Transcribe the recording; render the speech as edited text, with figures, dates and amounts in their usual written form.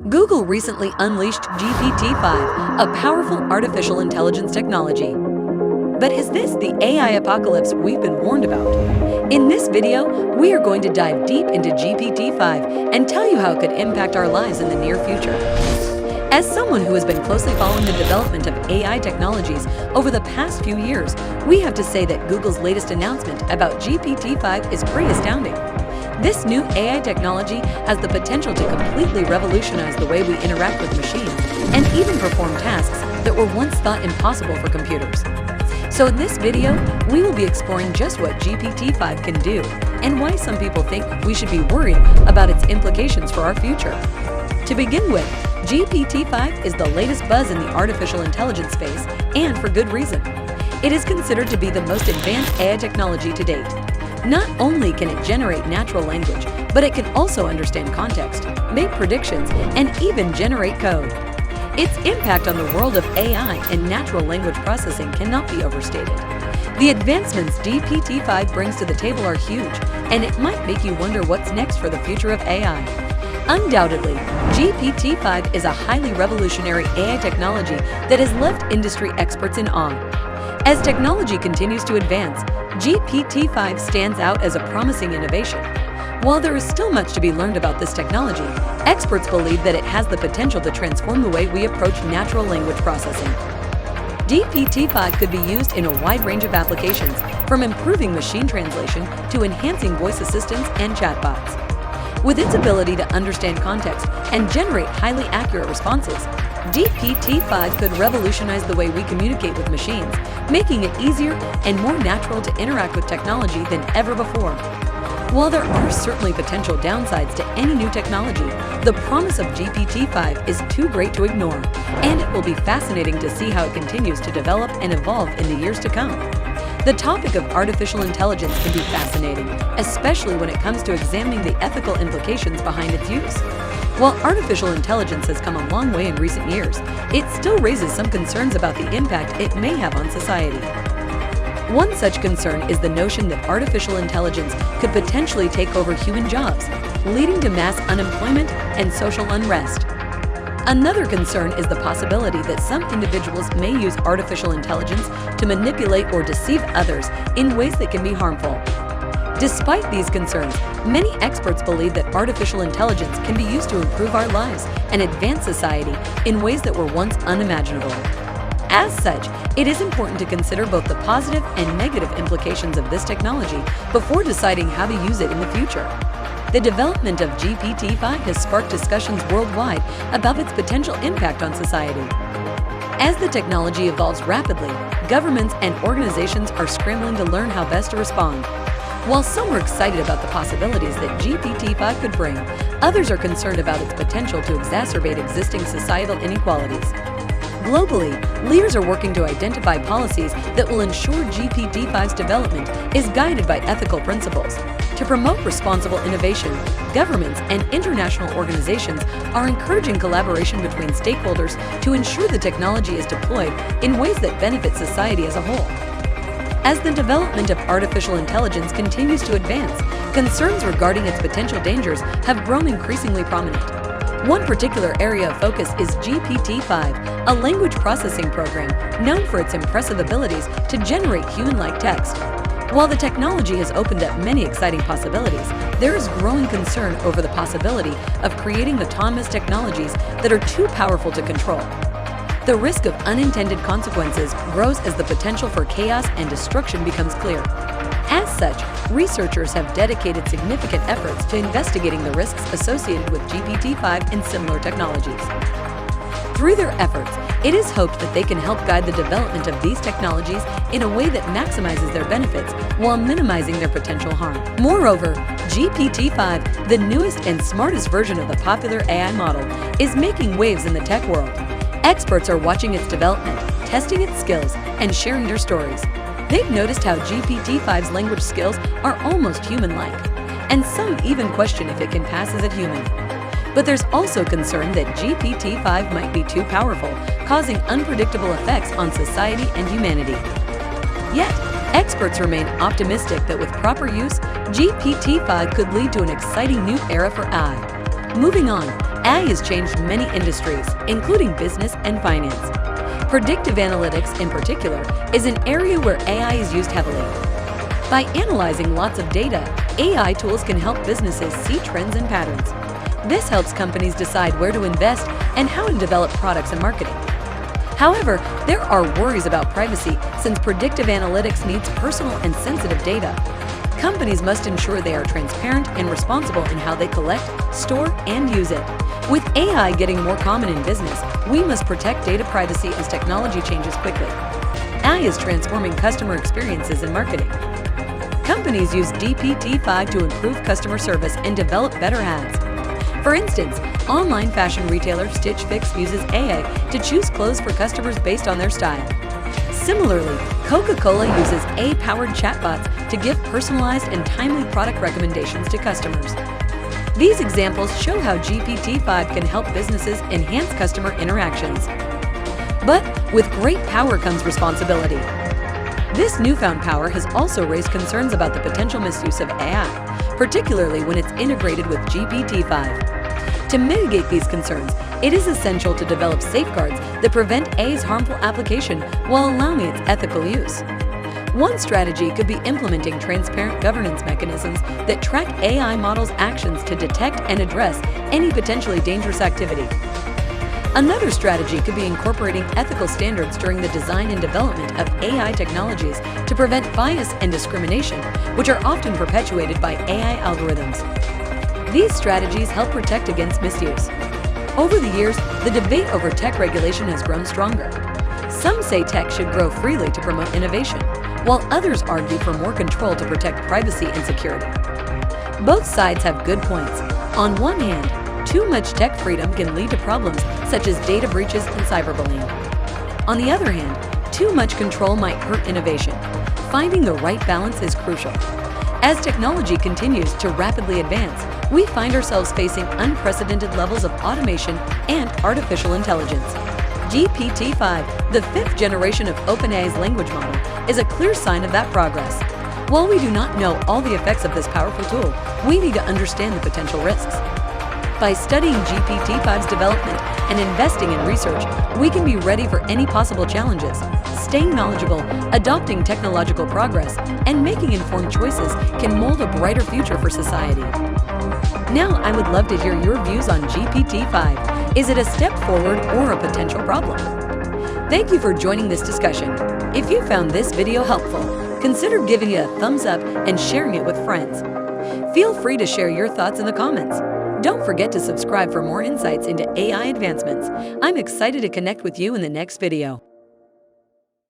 Google recently unleashed GPT-5, a powerful artificial intelligence technology. But is this the AI apocalypse we've been warned about? In this video, we are going to dive deep into GPT-5 and tell you how it could impact our lives in the near future. As someone who has been closely following the development of AI technologies over the past few years, we have to say that Google's latest announcement about GPT-5 is pretty astounding. This new AI technology has the potential to completely revolutionize the way we interact with machines and even perform tasks that were once thought impossible for computers. So in this video, we will be exploring just what GPT-5 can do and why some people think we should be worried about its implications for our future. To begin with, GPT-5 is the latest buzz in the artificial intelligence space, and for good reason. It is considered to be the most advanced AI technology to date. Not only can it generate natural language, but it can also understand context, make predictions, and even generate code. Its impact on the world of AI and natural language processing cannot be overstated. The advancements GPT-5 brings to the table are huge, and it might make you wonder what's next for the future of AI. Undoubtedly, GPT-5 is a highly revolutionary AI technology that has left industry experts in awe. As technology continues to advance, GPT-5 stands out as a promising innovation. While there is still much to be learned about this technology, experts believe that it has the potential to transform the way we approach natural language processing. GPT-5 could be used in a wide range of applications, from improving machine translation to enhancing voice assistants and chatbots. With its ability to understand context and generate highly accurate responses, GPT-5 could revolutionize the way we communicate with machines, making it easier and more natural to interact with technology than ever before. While there are certainly potential downsides to any new technology, the promise of GPT-5 is too great to ignore, and it will be fascinating to see how it continues to develop and evolve in the years to come. The topic of artificial intelligence can be fascinating, especially when it comes to examining the ethical implications behind its use. While artificial intelligence has come a long way in recent years, it still raises some concerns about the impact it may have on society. One such concern is the notion that artificial intelligence could potentially take over human jobs, leading to mass unemployment and social unrest. Another concern is the possibility that some individuals may use artificial intelligence to manipulate or deceive others in ways that can be harmful. Despite these concerns, many experts believe that artificial intelligence can be used to improve our lives and advance society in ways that were once unimaginable. As such, it is important to consider both the positive and negative implications of this technology before deciding how to use it in the future. The development of GPT-5 has sparked discussions worldwide about its potential impact on society. As the technology evolves rapidly, governments and organizations are scrambling to learn how best to respond. While some are excited about the possibilities that GPT-5 could bring, others are concerned about its potential to exacerbate existing societal inequalities. Globally, leaders are working to identify policies that will ensure GPT-5's development is guided by ethical principles. To promote responsible innovation, governments and international organizations are encouraging collaboration between stakeholders to ensure the technology is deployed in ways that benefit society as a whole. As the development of artificial intelligence continues to advance, concerns regarding its potential dangers have grown increasingly prominent. One particular area of focus is GPT-5, a language processing program known for its impressive abilities to generate human-like text. While the technology has opened up many exciting possibilities, there is growing concern over the possibility of creating autonomous technologies that are too powerful to control. The risk of unintended consequences grows as the potential for chaos and destruction becomes clear. As such, researchers have dedicated significant efforts to investigating the risks associated with GPT-5 and similar technologies. Through their efforts, it is hoped that they can help guide the development of these technologies in a way that maximizes their benefits while minimizing their potential harm. Moreover, GPT-5, the newest and smartest version of the popular AI model, is making waves in the tech world. Experts are watching its development, testing its skills, and sharing their stories. They've noticed how GPT-5's language skills are almost human-like, and some even question if it can pass as a human. But there's also concern that GPT-5 might be too powerful, causing unpredictable effects on society and humanity. Yet, experts remain optimistic that with proper use, GPT-5 could lead to an exciting new era for AI. Moving on, AI has changed many industries, including business and finance. Predictive analytics, in particular, is an area where AI is used heavily. By analyzing lots of data, AI tools can help businesses see trends and patterns. This helps companies decide where to invest and how to develop products and marketing. However, there are worries about privacy since predictive analytics needs personal and sensitive data. Companies must ensure they are transparent and responsible in how they collect, store, and use it. With AI getting more common in business, we must protect data privacy as technology changes quickly. AI is transforming customer experiences and marketing. Companies use GPT-5 to improve customer service and develop better ads. For instance, online fashion retailer Stitch Fix uses AI to choose clothes for customers based on their style. Similarly, Coca-Cola uses AI-powered chatbots to give personalized and timely product recommendations to customers. These examples show how GPT-5 can help businesses enhance customer interactions. But with great power comes responsibility. This newfound power has also raised concerns about the potential misuse of AI, particularly when it's integrated with GPT-5. To mitigate these concerns, it is essential to develop safeguards that prevent AI's harmful application while allowing its ethical use. One strategy could be implementing transparent governance mechanisms that track AI models' actions to detect and address any potentially dangerous activity. Another strategy could be incorporating ethical standards during the design and development of AI technologies to prevent bias and discrimination, which are often perpetuated by AI algorithms. These strategies help protect against misuse. Over the years, the debate over tech regulation has grown stronger. Some say tech should grow freely to promote innovation, while others argue for more control to protect privacy and security. Both sides have good points. On one hand, too much tech freedom can lead to problems such as data breaches and cyberbullying. On the other hand, too much control might hurt innovation. Finding the right balance is crucial. As technology continues to rapidly advance, we find ourselves facing unprecedented levels of automation and artificial intelligence. GPT-5, the fifth generation of OpenAI's language model, is a clear sign of that progress. While we do not know all the effects of this powerful tool, we need to understand the potential risks. By studying GPT-5's development and investing in research, we can be ready for any possible challenges. Staying knowledgeable, adopting technological progress, and making informed choices can mold a brighter future for society. Now, I would love to hear your views on GPT-5. Is it a step forward or a potential problem? Thank you for joining this discussion. If you found this video helpful, consider giving it a thumbs up and sharing it with friends. Feel free to share your thoughts in the comments. Don't forget to subscribe for more insights into AI advancements. I'm excited to connect with you in the next video.